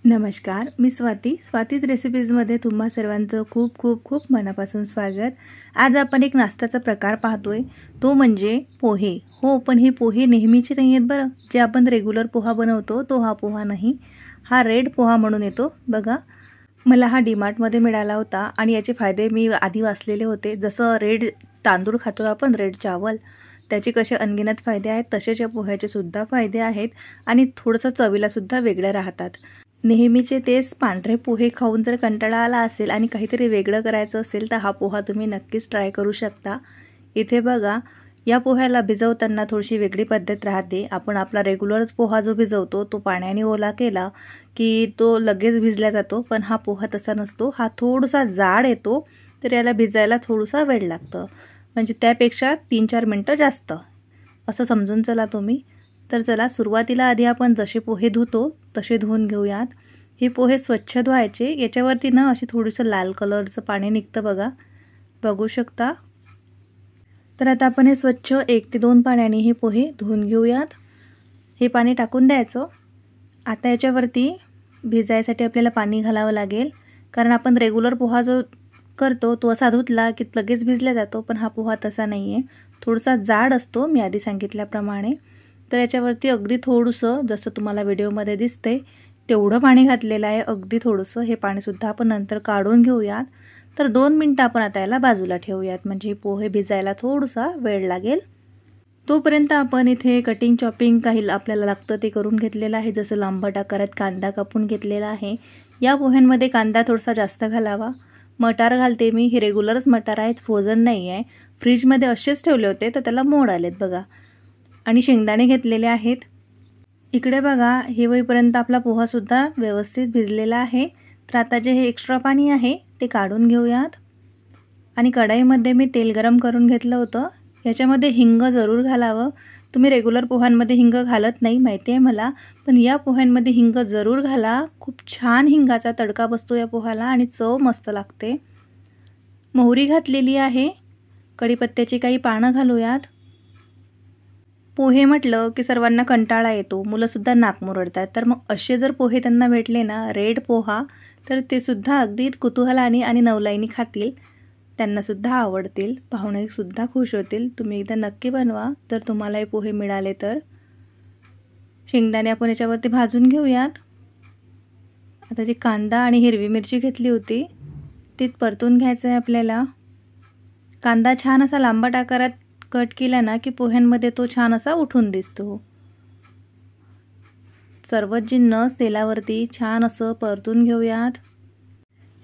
नमस्कार, मी स्वातीज रेसिपीजमध्ये तुम्हा सर्वांचं खूप खूप खूप मनापासून स्वागत। आज आपण एक नाश्त्याचा प्रकार पाहतोय, तो म्हणजे पोहे। हो, पण हे पोहे नेहमीचे नाही आहेत बरं। जे आपण रेग्युलर पोहा बनवतो तो हा पोहा नाही, हा रेड पोहा म्हणून येतो बघा। मला हा डीमार्टमध्ये मिळाला होता आणि याचे फायदे मी आधी वाचलेले होते। जसं रेड तांदूळ खातो आपण, रेड चावल, त्याचे कसे अनगिनत फायदे आहेत, तसेच या पोह्याचे सुद्धा फायदे आहेत आणि थोडंसं चवीला सुद्धा वेगळे राहतात। नेहमीचे तेच पांढरे पोहे खाऊन जर कंटाळा आला असेल आणि काहीतरी वेगळं करायचं असेल तर हा पोहा तुम्ही नक्कीच ट्राय करू शकता। इथे बघा, या पोह्याला भिजवताना थोडीशी वेगळी पद्धत राहते। आपण आपला रेग्युलरच पोहा जो भिजवतो तो पाण्याने ओला केला की तो लगेच भिजला जातो, पण हा पोहा तसा नसतो। हा थोडासा जाड येतो, तर याला भिजायला थोडासा वेळ लागतो, म्हणजे त्यापेक्षा 3-4 मिनिटं जास्त असं समजून चला तुम्ही। तर चला, सुरुवातीला आधी आपण जसे पोहे धुतो तसे धुवून घेऊयात। हे पोहे स्वच्छ धुवायचे। याच्यावरती ना अशी थोडंसं लाल कलरचं पाणी निघतं बघा, बघू शकता। तर आता आपण हे स्वच्छ 1 ते 2 पाण्याने हे पोहे धुवून घेऊयात। हे पाणी टाकून द्यायचं। आता याच्यावरती भिजायसाठी आपल्याला पाणी घालावं लागेल, कारण आपण रेग्युलर पोहा जो करतो तो असा धुतला की लगेच भिजला जातो, पण हा पोहा तसा नाही आहे, थोडासा जाड असतो मी आधी सांगितल्याप्रमाणे। तर याच्यावरती अगदी थोडंसं, जसं तुम्हाला व्हिडिओमध्ये दिसते तेवढं पाणी घातलेलं आहे, अगदी थोडंसं। हे पाणीसुद्धा आपण नंतर काढून घेऊयात। तर 2 मिनिटं आपण आता याला बाजूला ठेवूयात, म्हणजे पोहे भिजायला थोडासा वेळ लागेल। तोपर्यंत आपण इथे कटिंग चॉपिंग काही आपल्याला लागतं ते करून घेतलेलं आहे। जसं लांबट आकारात कांदा कापून घेतलेला आहे। या पोह्यांमध्ये कांदा थोडासा जास्त घालावा। मटार घालते मी, हे रेग्युलरच मटार आहेत, फ्रोझन नाही आहे। फ्रीजमध्ये असेच ठेवले होते तर त्याला मोड आलेत बघा। आणि शेंगदाणे घेतलेले आहेत। इकडे बघा, हे होईपर्यंत आपला पोहासुद्धा व्यवस्थित भिजलेला आहे। तर आता जे हे एक्स्ट्रा पाणी आहे ते काढून घेऊयात। आणि कढईमध्ये मी तेल गरम करून घेतलं होतं। याच्यामध्ये हिंग जरूर घालावं। तुम्ही रेग्युलर पोह्यांमध्ये हिंग घालत नाही माहिती आहे मला, पण या पोह्यांमध्ये हिंग जरूर घाला। खूप छान हिंगाचा तडका बसतो या पोह्याला आणि चव मस्त लागते। मोहरी घातलेली आहे। कढीपत्त्याची काही पानं घालूयात। पोहे म्हटलं की सर्वांना कंटाळा येतो, मुलंसुद्धा नाक मुरडतात, तर मग असे जर पोहे त्यांना भेटले ना, रेड पोहा, तर ते सुद्धा अगदी कुतूहलाने आणि नवलाईने खातील, त्यांनासुद्धा आवडतील, पाहुणेसुद्धा खुश होतील। तुम्ही एकदा नक्की बनवा जर तुम्हाला हे पोहे मिळाले तर। शेंगदाणे आपण याच्यावरती भाजून घेऊयात। आता जी कांदा आणि हिरवी मिरची घेतली होती ती परतून घ्यायचं आहे आपल्याला। कांदा छान असा लांबट आकारात कट केला ना की पोह्यांमध्ये तो छान असा उठून दिसतो। सर्वच जिन्नस तेलावरती छान असं परतून घेऊयात।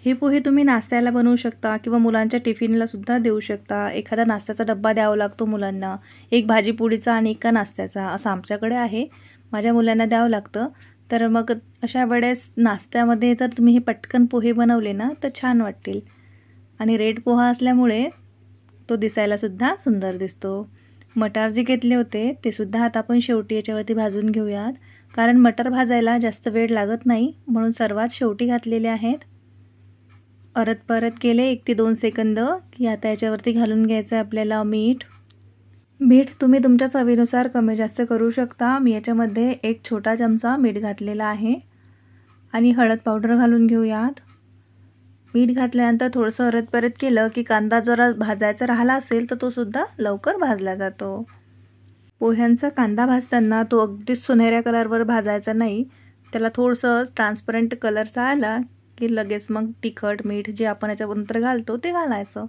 हे पोहे तुम्ही नाश्त्याला बनवू शकता किंवा मुलांच्या टिफिनला सुद्धा देऊ शकता। एखादा नाश्त्याचा डब्बा द्यावा लागतो मुलांना, एक भाजी पोळीचा आणि एका नाश्त्याचा, असं आमच्याकडे आहे। माझ्या मुलांना द्यावं लागतं। तर मग अशा वेळेस नाश्त्यामध्ये जर तुम्ही हे पटकन पोहे बनवले ना तर छान वाटतील। आणि रेड पोहा असल्यामुळे तो दिसायला सुद्धा सुंदर दिसतो। मटार जे घेतले होते ते सुद्धा आता आपण शेवटी याच्यावरती भाजून घेऊयात, कारण मटार भाजायला जास्त वेळ लागत नाही, म्हणून सर्वात शेवटी घातलेले आहेत। परत केले 1 ते 2 सेकंद की आता याच्यावरती घालून घ्यायचं आहे आपल्याला मीठ। मीठ तुम्ही तुमच्या चवीनुसार कमी जास्त करू शकता। मी याच्यामध्ये 1 छोटा चमचा मीठ घातलेला आहे। आणि हळद पावडर घालून घेऊयात। मीठ घातल्यानंतर थोडंसं परत केलं की कांदा जरा भाजायचा राहिला असेल तर तो सुद्धा लवकर भाजला जातो। पोह्यांचा कांदा भाजताना तो अगदी सोनेऱ्या कलरवर भाजायचा नाही, त्याला थोडंसं ट्रान्सपरंट कलरचा आला की लगेच मग तिखट मीठ जे आपण याच्यानंतर घालतो ते घालायचं।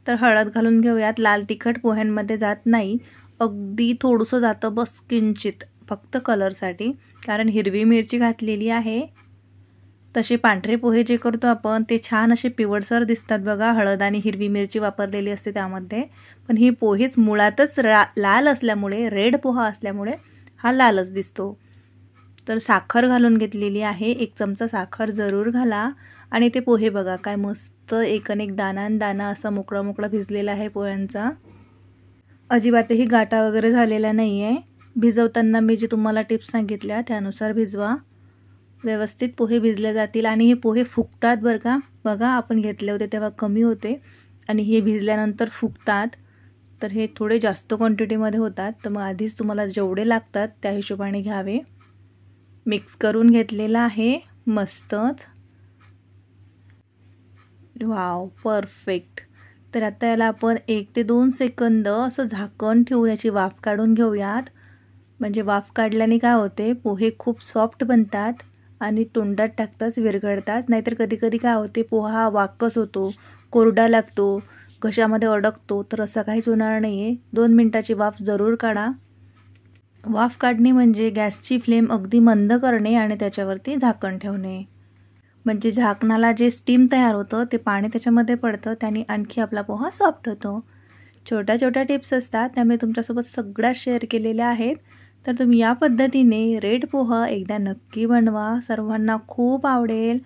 तर हळद घालून घेऊयात। लाल तिखट पोह्यांमध्ये जात नाही, अगदी थोडंसं जातं बस, किंचित, फक्त कलरसाठी, कारण हिरवी मिरची घातलेली आहे। तसे पांढरे पोहे जे करतो आपण ते छान असे पिवळसर दिसतात बघा, हळद आणि हिरवी मिरची वापरलेली असते त्यामध्ये। पण ही पोहेच मुळातच लाल असल्यामुळे, रेड पोहा असल्यामुळे हा लालच दिसतो। तर साखर घालून घेतलेली आहे, 1 चमचा साखर जरूर घाला। आणि ते पोहे बघा काय मस्त एकन दाना असा मोकळा भिजलेला आहे पोह्यांचा। अजिबातही गाठा वगैरे झालेला नाही आहे। भिजवताना मी जे तुम्हाला टिप्स सांगितल्या त्यानुसार भिजवा, व्यवस्थित पोहे भिजले जातील। आणि हे पोहे फुगतात बरं का, बघा आपण घेतले होते तेव्हा कमी होते आणि हे भिजल्यानंतर फुगतात, तर हे थोडे जास्त क्वांटिटीमध्ये होतात। तर मग आधीच तुम्हाला जेवढे लागतात त्या हिशोबाने घ्यावे। मिक्स करून घेतलेला आहे, मस्तच. Wow, perfect. तर आता याला आपण 1 ते 2 सेकंद असं झाकण ठेवून याची वाफ काढून घेऊयात. म्हणजे वाफ काढल्याने काय होते, पोहे खूप सॉफ्ट बनतात आणि तोंडात टाकताच विरघळतात. नाहीतर कधी काय होते, पोहा वाकस होतो, कोरडा लागतो, घशामध्ये अडकतो. तर असं काहीच होणार नाही आहे. 2 मिनिटाची वाफ जरूर काढा. वाफ काढणे म्हणजे गॅसची फ्लेम अगदी मंद करणे आणि त्याच्यावरती झाकण ठेवणे. म्हणजे झाकणाला जे स्टीम तयार होतं ते पाणी त्याच्यामध्ये पडतं, त्याने आणखी आपला पोहा सॉफ्ट होतो. छोट्या छोट्या टिप्स असतात, त्यामुळे तुमच्यासोबत सगळ्या शेअर केलेल्या आहेत. तर तुम्ही या पद्धतीने रेड पोहा एकदा नक्की बनवा. सर्वांना खूप आवडेल.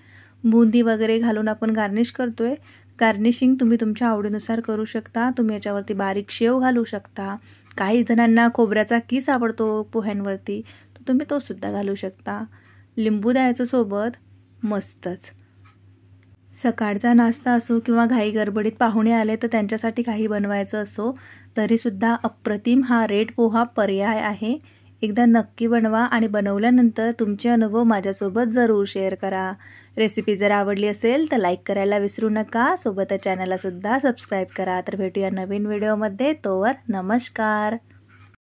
बुंदी वगैरे घालून आपण गार्निश करतोय. गार्निशिंग तुम्ही तुमच्या आवडीनुसार करू शकता. तुम्ही याच्यावरती बारीक शेव घालू शकता. काही जणांना खोबऱ्याचा किस आवडतो पोह्यांवरती, तर तुम्ही तो सुद्धा घालू शकता. लिंबू द्यायचं सोबत. मस्तच. सकाळचा नाश्ता असो किंवा घाई गडबडीत पाहुणे आले तर त्यांच्यासाठी काही बनवायचं असो, तरीसुद्धा अप्रतिम हा रेड पोहा पर्याय आहे. एकदा नक्की बनवा आणि बनवल्यानंतर तुमचे अनुभव माझ्यासोबत जरूर शेअर करा. रेसिपी जर आवडली असेल तर लाईक करायला विसरू नका. सोबतच चॅनलला सुद्धा सबस्क्राईब करा. तर भेटूया नवीन व्हिडिओमध्ये. तोवर नमस्कार.